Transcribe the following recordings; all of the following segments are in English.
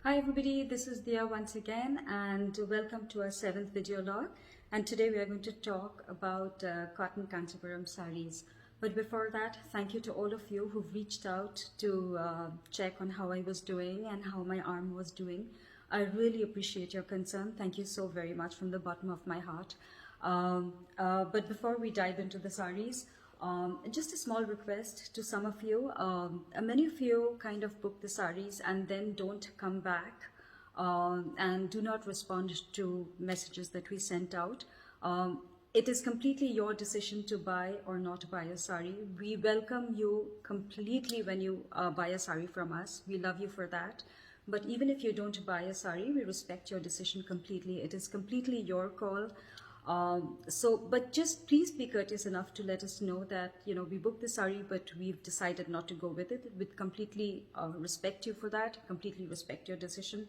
Hi everybody, this is Dia once again and welcome to our 7th video log, and today we are going to talk about cotton Kanchipuram sarees. But before that, thank you to all of you who've reached out to check on how I was doing and how my arm was doing. I really appreciate your concern. Thank you so very much from the bottom of my heart. But before we dive into the sarees, just a small request to some of you. Many of you kind of book the sarees and then don't come back and do not respond to messages that we sent out. It is completely your decision to buy or not buy a sari. We welcome you completely when you buy a sari from us. We love you for that. But even if you don't buy a sari, we respect your decision completely. It is completely your call. But just please be courteous enough to let us know that, we booked the sari, but we've decided not to go with it. We'd completely respect you for that, completely respect your decision.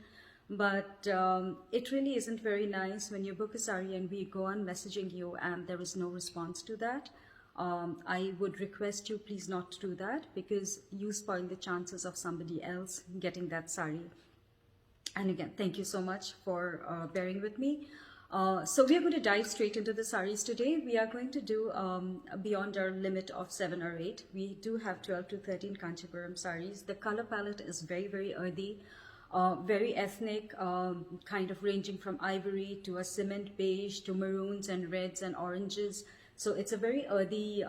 But it really isn't very nice when you book a sari and we go on messaging you and there is no response to that. I would request you please not to do that, because you spoil the chances of somebody else getting that sari. And again, thank you so much for bearing with me. So we are going to dive straight into the saris today. We are going to do beyond our limit of 7 or 8. We do have 12 to 13 Kanchipuram saris. The color palette is very, very earthy, very ethnic, kind of ranging from ivory to a cement beige to maroons and reds and oranges. So it's a very earthy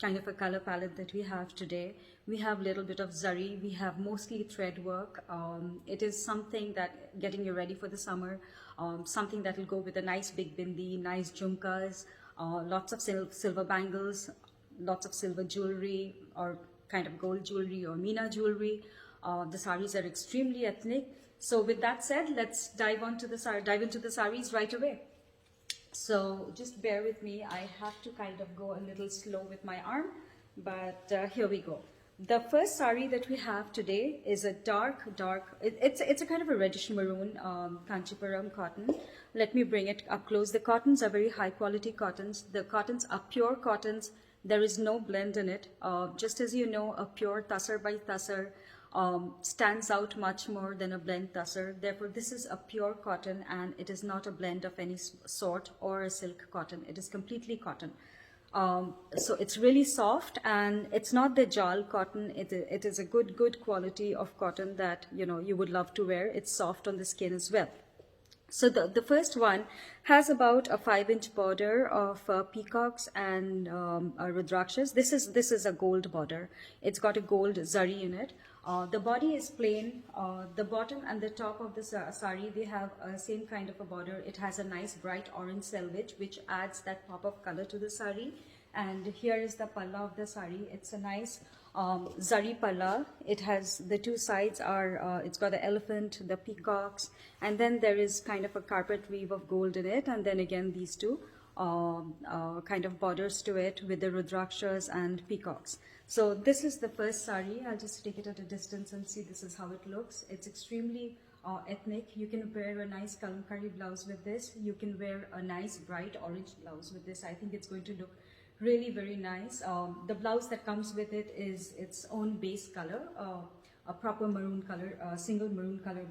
kind of a color palette that we have today. We have a little bit of zari. We have mostly thread work. It is something that getting you ready for the summer. Something that will go with a nice big bindi, nice jhumkas, lots of silver bangles, lots of silver jewelry or kind of gold jewelry or meena jewelry. The saris are extremely ethnic. So with that said, let's dive into the saris right away. So just bear with me. I have to kind of go a little slow with my arm, but here we go. The first sari that we have today is a dark, it's a kind of a reddish maroon Kanchipuram cotton. Let me bring it up close. The cottons are very high quality cottons. The cottons are pure cottons. There is no blend in it. Just as you know, a pure tussar by tussar stands out much more than a blend tussar. Therefore, this is a pure cotton and it is not a blend of any sort or a silk cotton. It is completely cotton. So it's really soft, and it's not the jal cotton. It is a good quality of cotton that you would love to wear. It's soft on the skin as well. So the first one has about a 5-inch border of peacocks and rudrakshas. This is a gold border. It's got a gold zari in it. The body is plain. The bottom and the top of the sari, they have a same kind of a border. It has a nice bright orange selvage, which adds that pop of color to the sari. And here is the palla of the sari. It's a nice zari palla. It has the two sides are, it's got the elephant, the peacocks, and then there is kind of a carpet weave of gold in it. And then again, these two kind of borders to it with the rudrakshas and peacocks. So this is the first sari. I'll just take it at a distance and see this is how it looks. It's extremely ethnic. You can wear a nice kalamkari blouse with this. You can wear a nice bright orange blouse with this. I think it's going to look really very nice. The blouse that comes with it is its own base color, a proper maroon color, single maroon color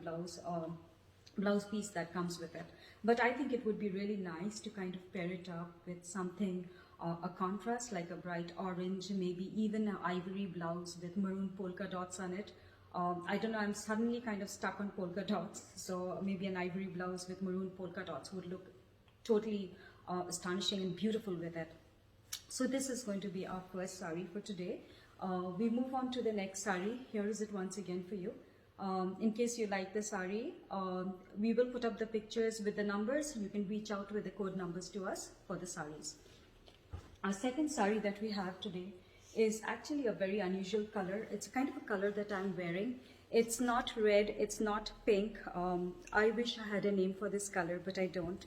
blouse piece that comes with it. But I think it would be really nice to kind of pair it up with something, a contrast like a bright orange, maybe even an ivory blouse with maroon polka dots on it. I don't know, I'm suddenly kind of stuck on polka dots, so maybe an ivory blouse with maroon polka dots would look totally astonishing and beautiful with it. So this is going to be our first sari for today. We move on to the next sari. Here is it once again for you. In case you like the sari, we will put up the pictures with the numbers. You can reach out with the code numbers to us for the saris. Our second sari that we have today is actually a very unusual color. It's a kind of a color that I'm wearing. It's not red, it's not pink. I wish I had a name for this color, but I don't.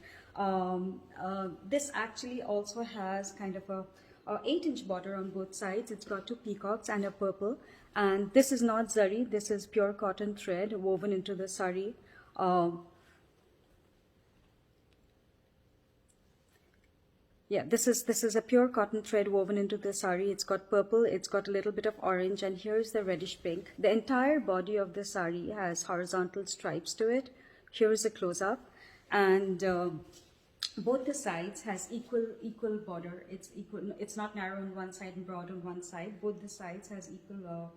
This actually also has kind of a 8-inch border on both sides. It's got 2 peacocks and a purple. And this is not zari, this is pure cotton thread woven into the sari. Yeah, this is a pure cotton thread woven into the sari. It's got purple, it's got a little bit of orange, and here's the reddish pink. The entire body of the sari has horizontal stripes to it. Here's a close-up, and both the sides has equal border. It's equal. It's not narrow on one side and broad on one side. Both the sides has equal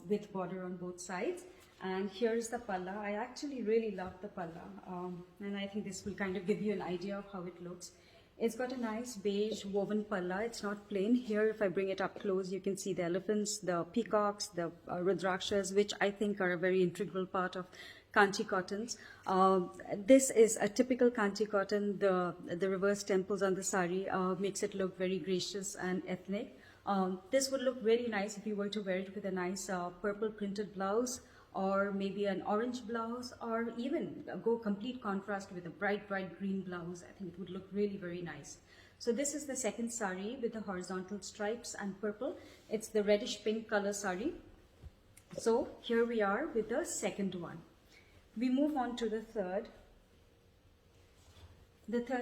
width border on both sides. And here's the palla. I actually really love the palla, and I think this will kind of give you an idea of how it looks. It's got a nice beige woven palla. It's not plain. Here, if I bring it up close, you can see the elephants, the peacocks, the rudrakshas, which I think are a very integral part of kanchi cottons. This is a typical kanchi cotton. The reverse temples on the sari makes it look very gracious and ethnic. This would look really nice if you were to wear it with a nice purple printed blouse, or maybe an orange blouse, or even go complete contrast with a bright green blouse. I think it would look really very nice. So this is the second sari with the horizontal stripes and purple. It's the reddish pink color sari. So here we are with the second one. We move on to the third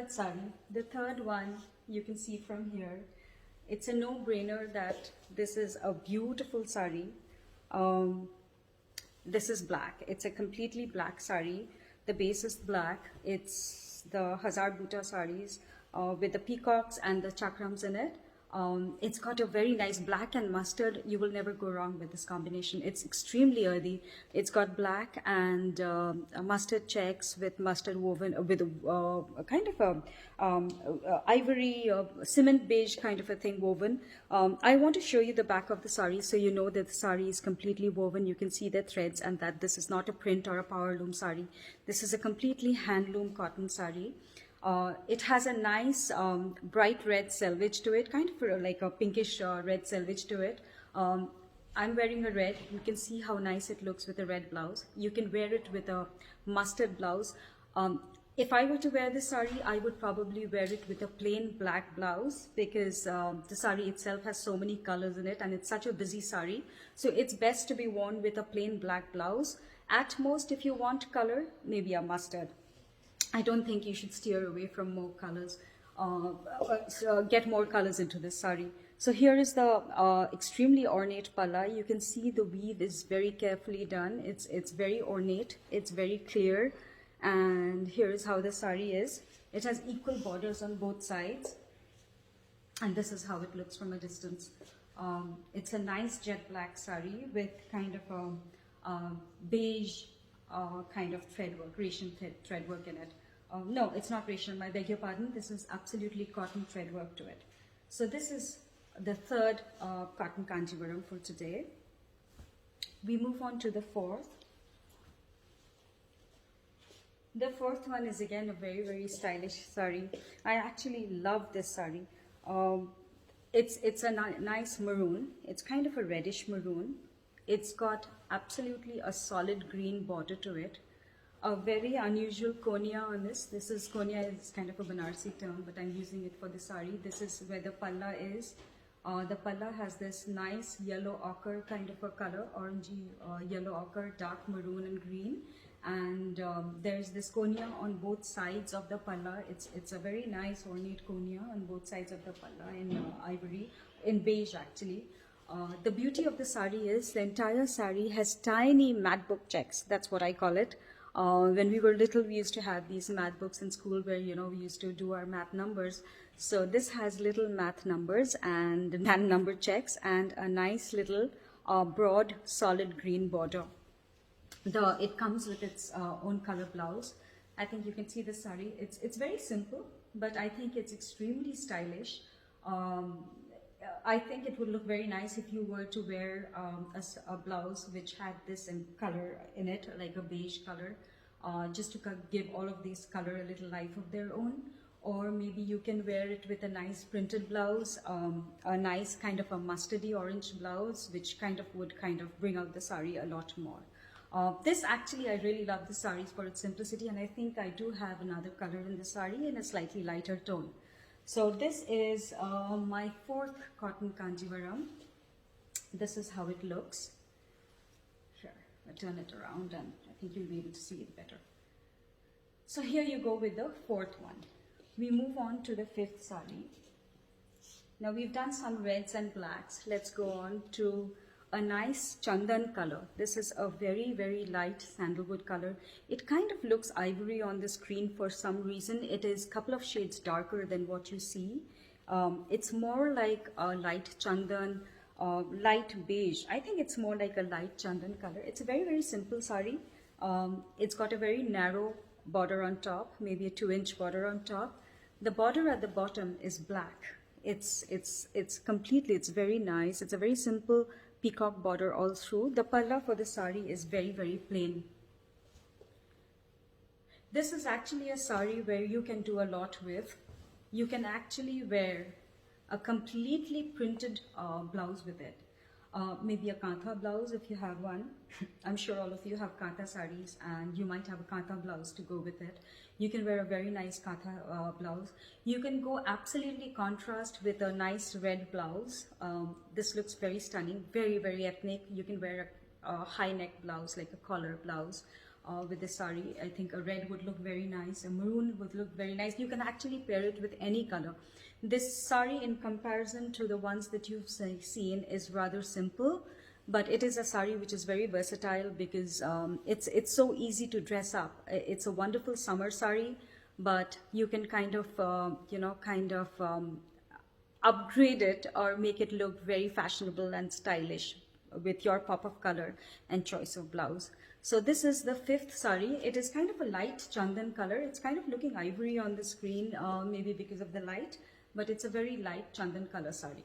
sari. The third one, you can see from here, it's a no-brainer that this is a beautiful sari. This is black. It's a completely black sari. The base is black. It's the Hazar Bhuta saris with the peacocks and the chakrams in it. It's got a very nice black and mustard. You will never go wrong with this combination. It's extremely earthy. It's got black and mustard checks with mustard woven with a kind of a ivory cement beige kind of a thing woven. I want to show you the back of the sari so you know that the sari is completely woven. You can see the threads and that this is not a print or a power loom sari. This is a completely handloom cotton sari. It has a nice bright red selvage to it, kind of like a pinkish red selvage to it. I'm wearing a red. You can see how nice it looks with a red blouse. You can wear it with a mustard blouse. If I were to wear this sari, I would probably wear it with a plain black blouse because the sari itself has so many colors in it and it's such a busy sari. So it's best to be worn with a plain black blouse. At most, if you want color, maybe a mustard. I don't think you should steer away from more colors, get more colors into this sari. So here is the extremely ornate palla. You can see the weave is very carefully done. It's very ornate. It's very clear. And here is how the sari is. It has equal borders on both sides. And this is how it looks from a distance. It's a nice jet black sari with kind of a beige kind of thread work, Grecian thread work in it. No, it's not Grecian, I beg your pardon. This is absolutely cotton thread work to it. So this is the third cotton kanjivaram for today. We move on to the fourth. The fourth one is again a very stylish sari. I actually love this sari. It's a nice maroon. It's kind of a reddish maroon. It's got absolutely a solid green border to it. A very unusual konya on this. Konya is kind of a Banarsi term, but I'm using it for the sari. This is where the palla is. The palla has this nice yellow ochre kind of a color, orangey yellow ochre, dark maroon and green. And there's this konya on both sides of the palla. It's a very nice ornate konya on both sides of the palla in ivory, in beige actually. The beauty of the sari is the entire sari has tiny mat book checks. That's what I call it. When we were little, we used to have these math books in school where, we used to do our math numbers. So this has little math numbers and number checks and a nice little broad, solid green border. It comes with its own color blouse. I think you can see the sari. It's very simple, but I think it's extremely stylish. I think it would look very nice if you were to wear a blouse which had this in color in it, like a beige color, just to give all of these color a little life of their own. Or maybe you can wear it with a nice printed blouse, a nice kind of a mustardy orange blouse, which would bring out the sari a lot more. This actually, I really love the saris for its simplicity, and I think I do have another color in the sari in a slightly lighter tone. So this is my fourth cotton kanjivaram. This is how it looks. Here, I turn it around and I think you'll be able to see it better. So here you go with the fourth one. we move on to the fifth sari. Now we've done some reds and blacks. Let's go on to a nice chandan color. This is a very, very light sandalwood color. It kind of looks ivory on the screen for some reason. It is a couple of shades darker than what you see. It's more like a light chandan, light beige. I think it's more like a light chandan color. It's a very, very simple sari. It's got a very narrow border on top, maybe a 2-inch border on top. The border at the bottom is black. It's very nice. It's a very simple peacock border all through. The palla for the sari is very, very plain. This is actually a sari where you can do a lot with. You can actually wear a completely printed blouse with it. Maybe a kantha blouse if you have one. I'm sure all of you have kantha saris and you might have a kantha blouse to go with it. You can wear a very nice kantha blouse. You can go absolutely contrast with a nice red blouse. This looks very stunning, very, very ethnic. You can wear a high neck blouse, like a collar blouse with this sari. I think a red would look very nice. A maroon would look very nice. You can actually pair it with any color. This sari, in comparison to the ones that you've seen, is rather simple, but it is a sari which is very versatile because it's so easy to dress up. It's a wonderful summer sari, but you can kind of upgrade it or make it look very fashionable and stylish with your pop of color and choice of blouse. So this is the fifth sari. It is kind of a light chandan color. It's kind of looking ivory on the screen, maybe because of the light, but it's a very light chandan color sari.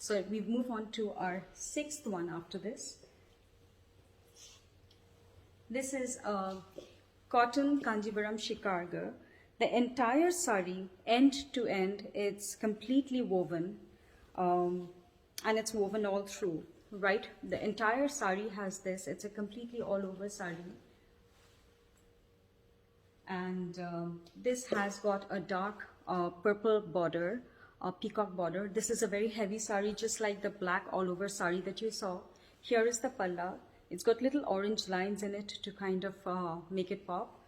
So we move on to our sixth one after this. This is a cotton Kanjivaram Shikarga. The entire sari, end to end, it's completely woven, and it's woven all through, right? The entire sari has this. It's a completely all over sari. And this has got a dark purple border, a peacock border. This is a very heavy sari, just like the black all over sari that you saw. Here is the palla. It's got little orange lines in it to kind of make it pop.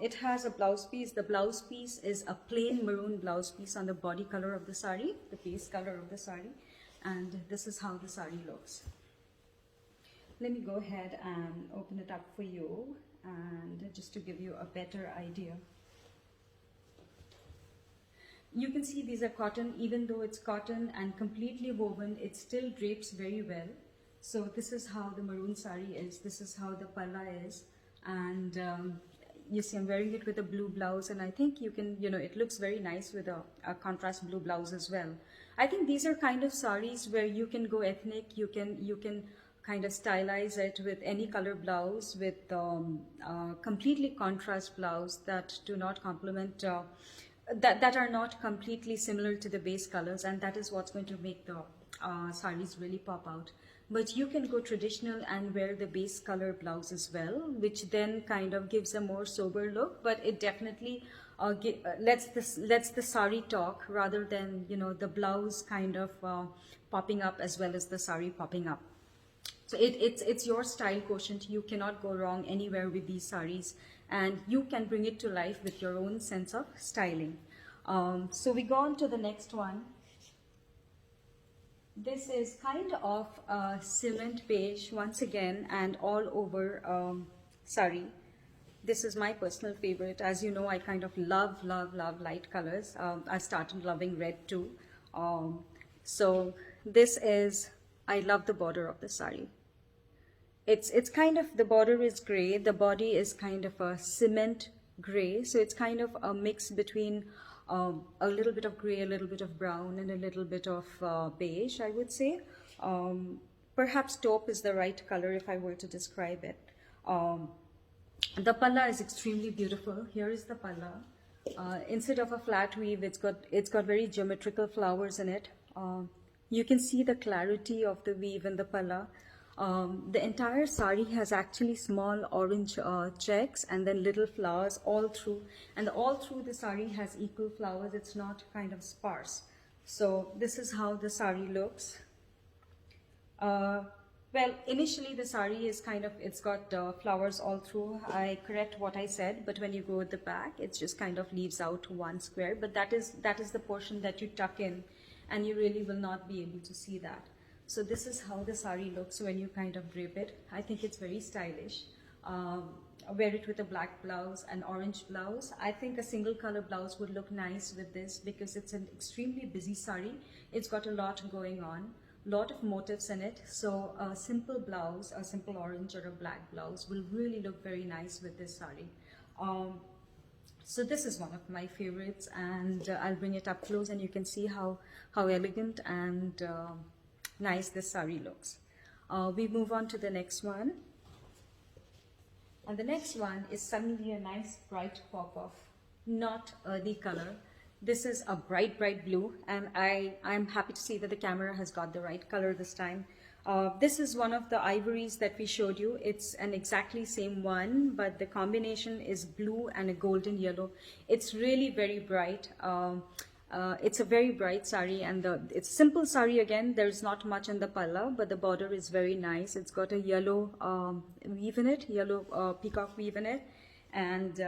It has a blouse piece. The blouse piece is a plain maroon blouse piece on the body color of the sari, the base color of the sari. And this is how the sari looks. Let me go ahead and open it up for you, and just to give you a better idea. You can see these are cotton. Even though it's cotton and completely woven, it still drapes very well. So this is how the maroon sari is. This is how the palla is. And you see I'm wearing it with a blue blouse, and I think you can, it looks very nice with a contrast blue blouse as well. I think these are kind of saris where you can go ethnic. You can kind of stylize it with any color blouse, with completely contrast blouse that do not complement that are not completely similar to the base colors, and that is what's going to make the saris really pop out. But you can go traditional and wear the base color blouse as well, which then kind of gives a more sober look, but it definitely lets the sari talk rather than the blouse kind of popping up as well as the sari popping up. So it's your style quotient. You cannot go wrong anywhere with these saris, and you can bring it to life with your own sense of styling. So we go on to the next one. This is kind of a cement beige once again, and all over sari. This is my personal favorite. As you know, I kind of love light colors. I started loving red too. So this is, I love the border of the sari. It's kind of, the border is gray, the body is kind of a cement gray, so it's kind of a mix between a little bit of gray, a little bit of brown, and a little bit of beige, I would say. Perhaps taupe is the right color if I were to describe it. The palla is extremely beautiful. Here is the palla. Instead of a flat weave, it's got very geometrical flowers in it. You can see the clarity of the weave in the palla. The entire sari has actually small orange checks and then little flowers all through, and all through the sari has equal flowers. It's not kind of sparse. So this is how the sari looks. Well, initially the sari is kind of, it's got flowers all through. I correct what I said, but when you go at the back, it just kind of leaves out one square. But that is the portion that you tuck in, and you really will not be able to see that. So this is how the sari looks when you kind of drape it. I think it's very stylish. Wear it with a black blouse, an orange blouse. I think a single color blouse would look nice with this because it's an extremely busy sari. It's got a lot going on, lot of motifs in it. So a simple blouse, a simple orange or a black blouse will really look very nice with this sari. So this is one of my favorites, and I'll bring it up close and you can see how elegant and nice this sari looks. We move on to the next one. And the next one is suddenly a nice bright pop of not earthy color. This is a bright blue, and I'm happy to see that the camera has got the right color this time. This is one of the ivories that we showed you. It's an exactly same one, but the combination is blue and a golden yellow. It's really very bright. It's a very bright sari, and it's simple sari again. There's not much in the palla, but the border is very nice. It's got a yellow weave in it, yellow peacock weave in it, and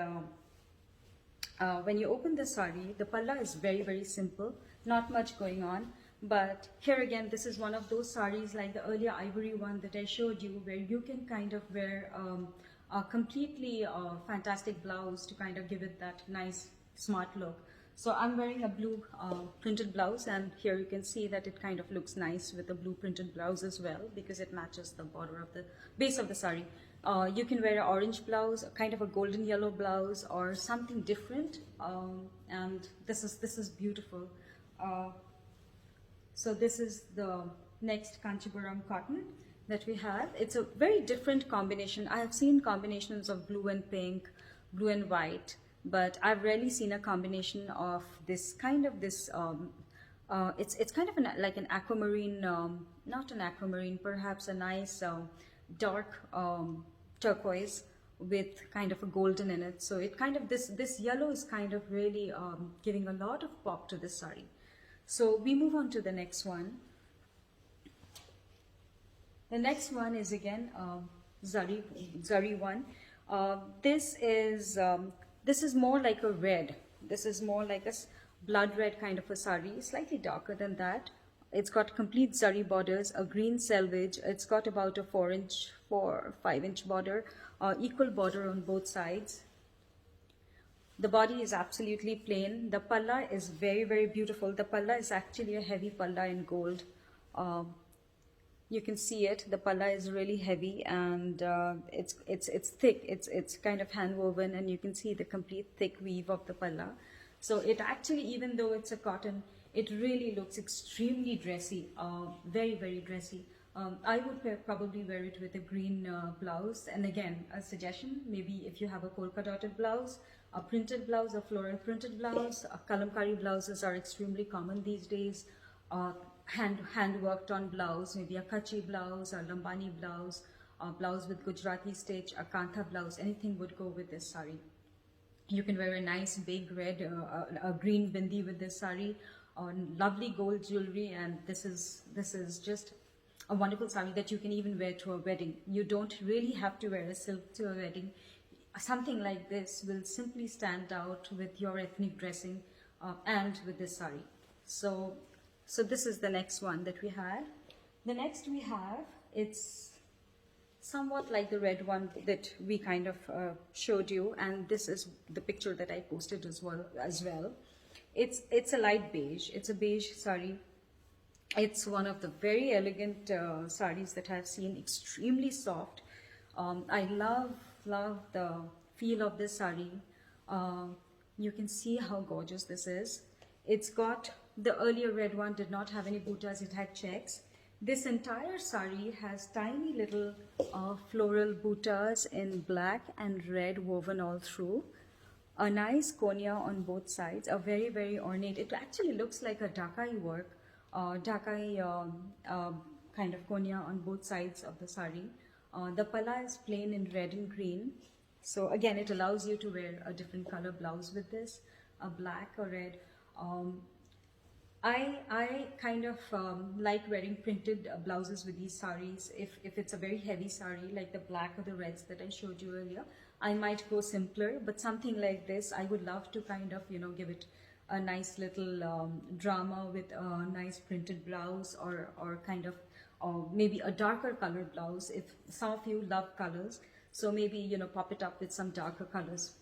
when you open the sari, the palla is very simple, not much going on. But here again, this is one of those saris like the earlier ivory one that I showed you, where you can kind of wear a completely fantastic blouse to kind of give it that nice smart look. So I'm wearing a blue printed blouse, and here you can see that it kind of looks nice with the blue printed blouse as well, because it matches the border of the base of the sari. You can wear an orange blouse, kind of a golden yellow blouse, or something different, and this is beautiful. So this is the next Kanchipuram cotton that we have. It's a very different combination. I have seen combinations of blue and pink, blue and white, but I've rarely seen a combination of this kind of this. It's kind of like an aquamarine, not an aquamarine, perhaps a nice dark turquoise with kind of a golden in it. So it kind of this yellow is kind of really giving a lot of pop to this sari. So we move on to the next one. The next one is again zari one. This is more like a red. This is more like a blood red kind of a sari, slightly darker than that. It's got complete zari borders, a green selvage. It's got about a 5-inch border, equal border on both sides. The body is absolutely plain. The palla is very beautiful. The palla is actually a heavy palla in gold. You can see it. The palla is really heavy, and it's thick. It's kind of hand woven, and you can see the complete thick weave of the palla. So it actually, even though it's a cotton, it really looks extremely dressy, very dressy. I would probably wear it with a green blouse. And again, a suggestion, maybe if you have a polka dotted blouse, a printed blouse, a floral printed blouse, kalamkari blouses are extremely common these days. Hand worked on blouse, maybe a kachi blouse, a lambani blouse, a blouse with Gujarati stitch, a kantha blouse, anything would go with this sari. You can wear a nice big red, a green bindi with this sari, lovely gold jewelry, and this is just a wonderful sari that you can even wear to a wedding. You don't really have to wear a silk to a wedding. Something like this will simply stand out with your ethnic dressing and with this sari. So this is the next one that we had. The next we have, it's somewhat like the red one that we kind of showed you, and this is the picture that I posted as well. It's a light beige. It's a beige sari. It's one of the very elegant saris that I've seen, extremely soft. I love the feel of this sari. You can see how gorgeous this is. It's got, the earlier red one did not have any buttas, it had checks. This entire sari has tiny little floral buttas in black and red woven all through. A nice konya on both sides, a very ornate. It actually looks like a Dhakai work, Dhakai kind of konya on both sides of the sari. The palla is plain in red and green. So again, it allows you to wear a different color blouse with this, a black or red. I kind of like wearing printed blouses with these saris. If it's a very heavy sari like the black or the reds that I showed you earlier, I might go simpler. But something like this, I would love to kind of give it a nice little drama with a nice printed blouse, or kind of maybe a darker colored blouse. If some of you love colors, so maybe pop it up with some darker colors.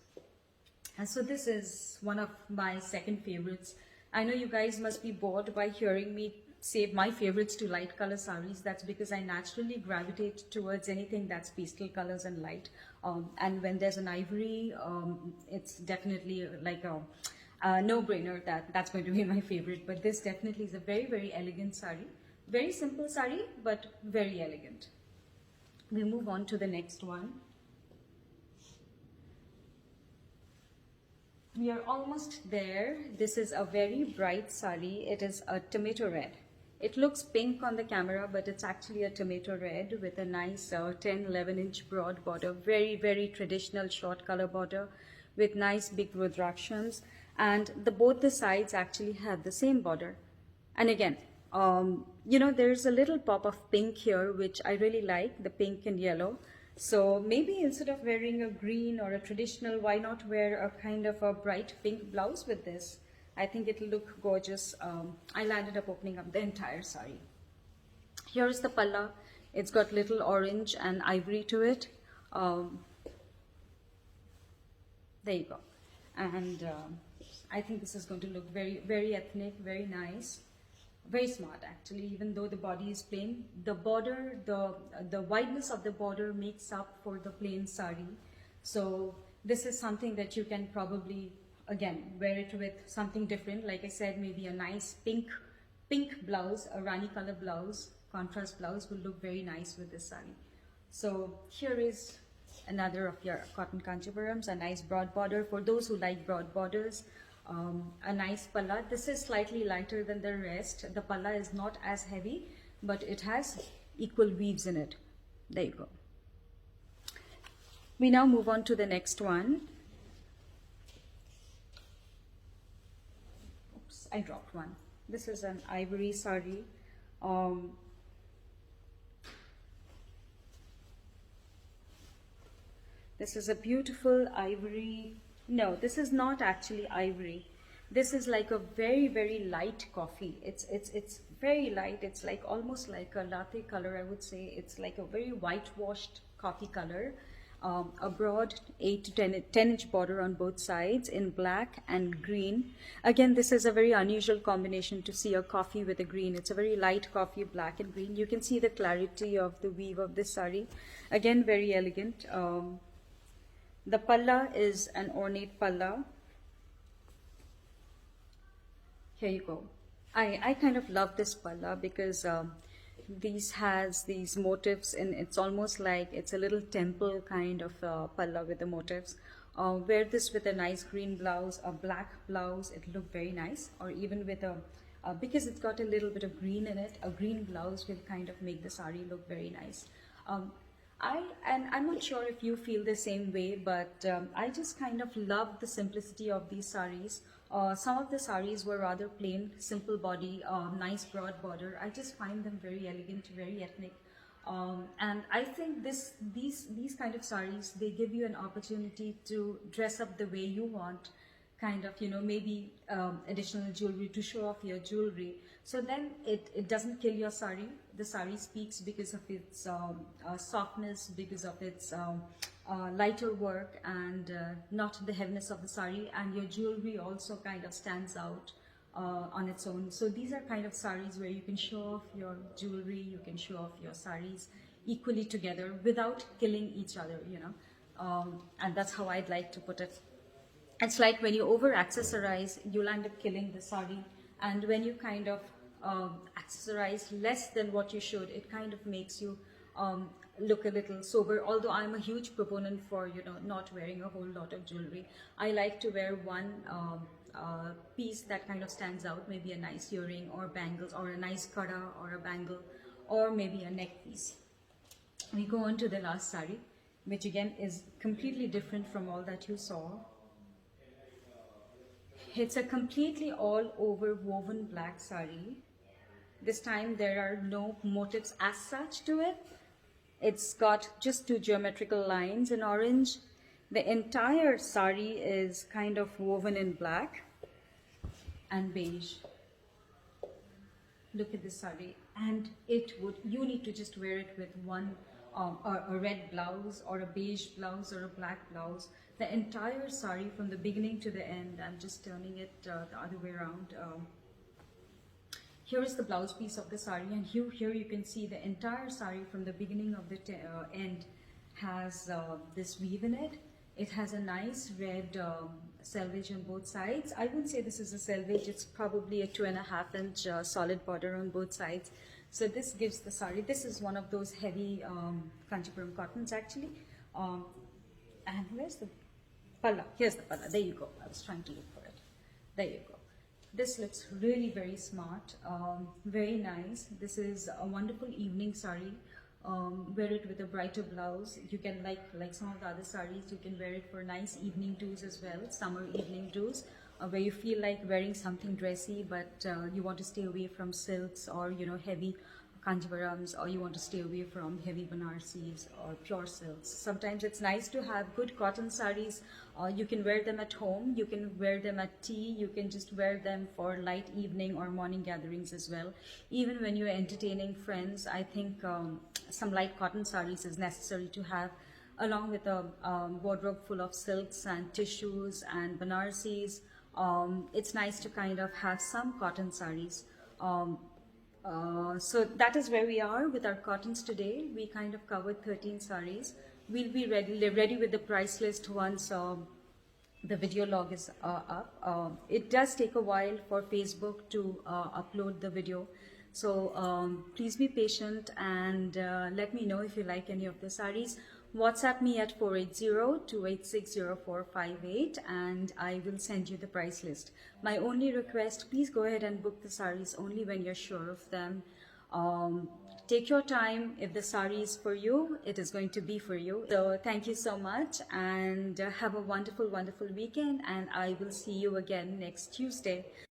And so this is one of my second favorites. I know you guys must be bored by hearing me say my favorites to light color saris. That's because I naturally gravitate towards anything that's pastel colors and light. And when there's an ivory, it's definitely like a no-brainer that that's going to be my favorite. But this definitely is a very, very elegant sari. Very simple sari, but very elegant. We move on to the next one. We are almost there. This is a very bright sari. It is a tomato red. It looks pink on the camera, but it's actually a tomato red with a nice 10-11 inch broad border. Very, very traditional short color border with nice big rudrakshams. And both the sides actually have the same border. And again, there's a little pop of pink here, which I really like, the pink and yellow. So maybe instead of wearing a green or a traditional, why not wear a kind of a bright pink blouse with this? I think it'll look gorgeous. I landed up opening up the entire sari. Here's the palla. It's got little orange and ivory to it. There you go. And I think this is going to look very, very ethnic, very nice. Very smart actually. Even though the body is plain, the border, the wideness of the border makes up for the plain sari. So this is something that you can probably again wear it with something different. Like I said, maybe a nice pink blouse, a rani color blouse, contrast blouse will look very nice with this sari. So here is another of your cotton kanchivarams, a nice broad border for those who like broad borders. A nice palla. This is slightly lighter than the rest. The palla is not as heavy, but it has equal weaves in it. There you go. We now move on to the next one. Oops, I dropped one. This is an ivory sari. This is a beautiful ivory. No, this is not actually ivory. This is like a very, very light coffee. It's very light. It's like almost like a latte color, I would say. It's like a very whitewashed coffee color. A broad 8 to 10 inch border on both sides in black and green. Again, this is a very unusual combination to see a coffee with a green. It's a very light coffee, black and green. You can see the clarity of the weave of this sari. Again, very elegant. The palla is an ornate palla. Here you go. I kind of love this palla because these has these motifs, and it's almost like it's a little temple kind of palla with the motifs. Wear this with a nice green blouse, a black blouse, it'll look very nice. Or even with because it's got a little bit of green in it, a green blouse will kind of make the sari look very nice. I'm not sure if you feel the same way, but I just kind of love the simplicity of these saris. Some of the saris were rather plain, simple body, nice broad border. I just find them very elegant, very ethnic. And I think these kind of saris, they give you an opportunity to dress up the way you want, kind of, maybe additional jewelry to show off your jewelry. So then it doesn't kill your sari. The sari speaks because of its softness, because of its lighter work, and not the heaviness of the sari. And your jewelry also kind of stands out on its own. So these are kind of saris where you can show off your jewelry, you can show off your saris equally together without killing each other, and that's how I'd like to put it. It's like when you over accessorize, you'll end up killing the sari, and when you kind of accessorize less than what you should, it kind of makes you look a little sober. Although I'm a huge proponent for not wearing a whole lot of jewelry. I like to wear one piece that kind of stands out, maybe a nice earring or bangles, or a nice kada or a bangle, or maybe a neck piece. We go on to the last sari, which again is completely different from all that you saw. It's a completely all over woven black sari. This time there are no motifs as such to it. It's got just two geometrical lines in orange. The entire sari is kind of woven in black and beige. Look at this sari, and you need to just wear it with one a red blouse or a beige blouse or a black blouse. The entire sari from the beginning to the end. I'm just turning it the other way around. Here is the blouse piece of the sari, and here you can see the entire sari from the beginning of the end has this weave in it. It has a nice red selvage on both sides. I wouldn't say this is a selvage, it's probably a 2.5 inch solid border on both sides. So this gives the sari, this is one of those heavy Kanchipuram cottons actually. And where's the palla? Here's the palla, there you go. I was trying to look for it. There you go. This looks really very smart, very nice. This is a wonderful evening sari. Wear it with a brighter blouse. You can, like some of the other saris, you can wear it for nice evening do's as well, summer evening do's, where you feel like wearing something dressy, but you want to stay away from silks or heavy Kanjivarams, or you want to stay away from heavy Banarsis or pure silks. Sometimes it's nice to have good cotton saris. You can wear them at home, you can wear them at tea, you can just wear them for light evening or morning gatherings as well. Even when you're entertaining friends, I think some light cotton saris is necessary to have, along with a wardrobe full of silks and tissues and Banarsis. It's nice to kind of have some cotton saris. So that is where we are with our cottons today. We kind of covered 13 saris. We'll be ready with the price list once the video log is up. It does take a while for Facebook to upload the video. So please be patient and let me know if you like any of the saris. WhatsApp me at 480-286-0458 and I will send you the price list. My only request, please go ahead and book the saris only when you're sure of them. Take your time. If the sari is for you, it is going to be for you. So thank you so much and have a wonderful, wonderful weekend, and I will see you again next Tuesday.